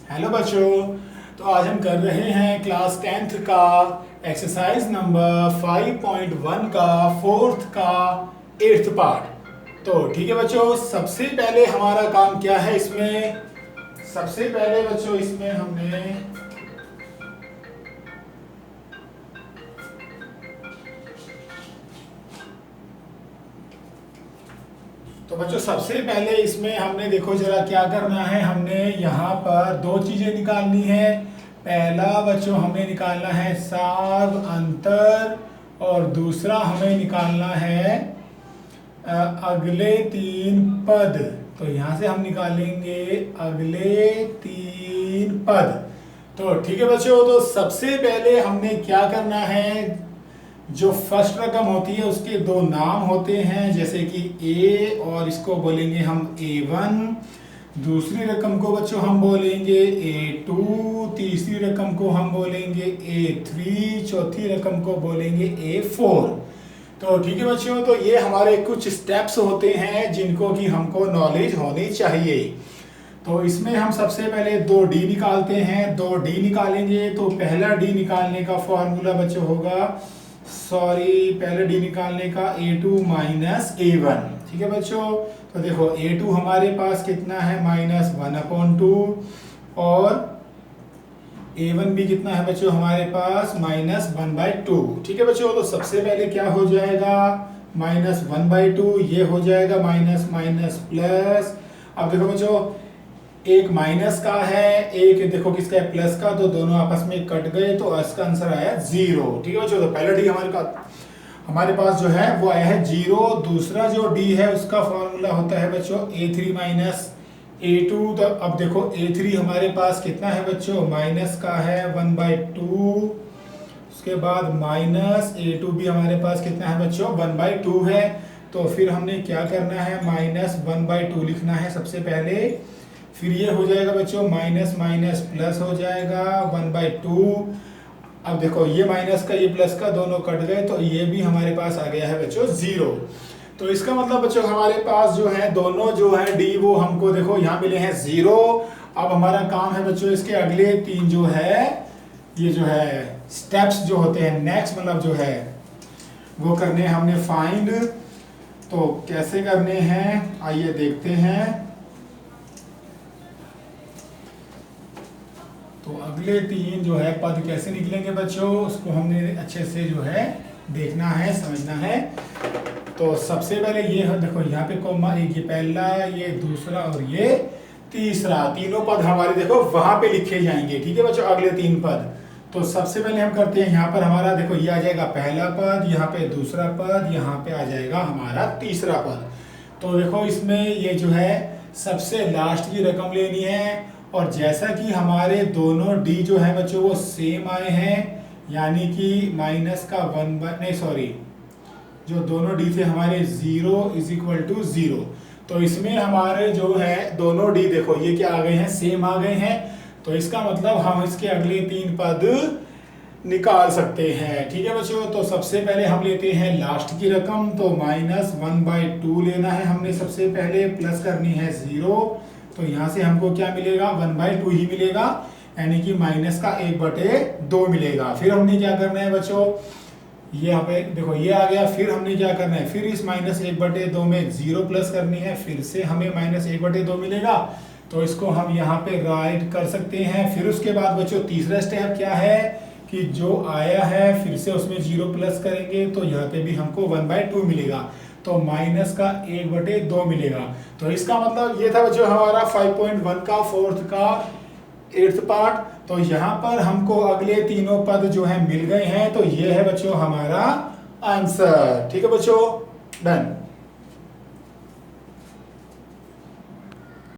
Hello बच्चों। तो आज हम कर रहे हैं क्लास 10th का एक्सरसाइज नंबर 5.1 का 4th का 8th पार्ट। तो ठीक है बच्चों, सबसे पहले हमारा काम क्या है इसमें। सबसे पहले बच्चों इसमें हमने सबसे पहले इसमें हमने देखो जरा क्या करना है। हमने यहाँ पर दो चीजें निकालनी है। पहला बच्चों हमें निकालना है सार अंतर, और दूसरा हमें निकालना है अगले तीन पद। तो यहाँ से हम निकालेंगे अगले तीन पद। तो ठीक है बच्चों, तो सबसे पहले हमने क्या करना है, जो फर्स्ट रकम होती है उसके दो नाम होते हैं, जैसे कि ए और इसको बोलेंगे हम A1, दूसरी रकम को बच्चों हम बोलेंगे A2, तीसरी रकम को हम बोलेंगे A3, चौथी रकम को बोलेंगे A4। तो ठीक है बच्चों, तो ये हमारे कुछ स्टेप्स होते हैं जिनको कि हमको नॉलेज होनी चाहिए। तो इसमें हम सबसे पहले 2D निकालते हैं। 2D निकालेंगे तो पहला D निकालने का फॉर्मूला बच्चों होगा, पहले D निकालने का A2 माइनस A1। ठीक है बच्चों, तो देखो A2 हमारे पास कितना है -1/2, और A1 भी कितना है बच्चों हमारे पास -1/2। ठीक है बच्चों, तो सबसे पहले क्या हो जाएगा -1/2, ये हो जाएगा माइनस माइनस प्लस। अब देखो बच्चों, एक माइनस का है, एक देखो किसका है प्लस का, तो दोनों आपस में कट गए तो इसका आंसर आया 0। ठीक है बच्चों, तो पहला डी हमारे पास जो है वो आया है 0। दूसरा जो डी है उसका फॉर्मूला होता है बच्चों A3 माइनस A2। तो अब देखो A3 हमारे पास कितना है बच्चों, माइनस का है 1/2। उसके बाद माइनस A2 भी हमारे पास कितना है बच्चों 1/2 है। तो फिर हमने क्या करना है, -1/2 लिखना है सबसे पहले, फिर ये हो जाएगा बच्चों माइनस माइनस प्लस हो जाएगा 1/2। अब देखो ये माइनस का ये प्लस का दोनों कट गए, तो ये भी हमारे पास आ गया है बच्चों 0। तो इसका मतलब बच्चों हमारे पास जो है दोनों जो है डी वो हमको देखो यहाँ मिले हैं 0। अब हमारा काम है बच्चों इसके अगले तीन जो है, ये जो है स्टेप्स जो होते हैं नेक्स्ट मतलब जो है वो करने हैं हमने फाइंड। तो कैसे करने हैं आइए देखते हैं। तो अगले तीन जो है पद कैसे निकलेंगे बच्चों, उसको हमने अच्छे से जो है देखना है, समझना है। तो सबसे पहले ये देखो यहाँ पे कॉमा, एक ये पहला, ये दूसरा और ये तीसरा, तीनों पद हमारे देखो वहां पे लिखे जाएंगे। ठीक है बच्चों, अगले तीन पद। तो सबसे पहले हम करते हैं, यहाँ पर हमारा देखो ये आ जाएगा पहला पद, यहाँ पे दूसरा पद, यहाँ पे आ जाएगा हमारा तीसरा पद। तो देखो इसमें ये जो है सबसे लास्ट की रकम लेनी है, और जैसा कि हमारे दोनों डी जो है बच्चों वो सेम आए हैं, यानी कि माइनस का जो दोनों डी थे हमारे 0 = 0। तो इसमें हमारे जो है दोनों डी देखो ये क्या आ गए हैं, सेम आ गए हैं। तो इसका मतलब हम इसके अगले तीन पद निकाल सकते हैं। ठीक है बच्चों, तो सबसे पहले हम लेते हैं लास्ट की रकम। तो -1/2 लेना है हमने सबसे पहले, प्लस करनी है 0। तो यहाँ से हमको क्या मिलेगा 1/2 ही मिलेगा, यानी कि माइनस का 1/2 मिलेगा। फिर हमने क्या करना है बच्चों, ये यहाँ पे देखो ये आ गया। फिर हमने क्या करना है, फिर इस -1/2 में 0 प्लस करनी है, फिर से हमें -1/2 मिलेगा। तो इसको हम यहाँ पे राइट कर सकते हैं। फिर उसके बाद बच्चों तीसरा स्टेप क्या है कि जो आया है फिर से उसमें 0 प्लस करेंगे, तो यहाँ पे भी हमको 1/2 मिलेगा, तो माइनस का 1/2 मिलेगा। तो इसका मतलब ये था बच्चों हमारा 5.1 का 4th का 8th पार्ट। तो यहाँ पर हमको अगले तीनों पद जो है मिल गए हैं, तो ये है बच्चों हमारा आंसर। ठीक है बच्चों, डन।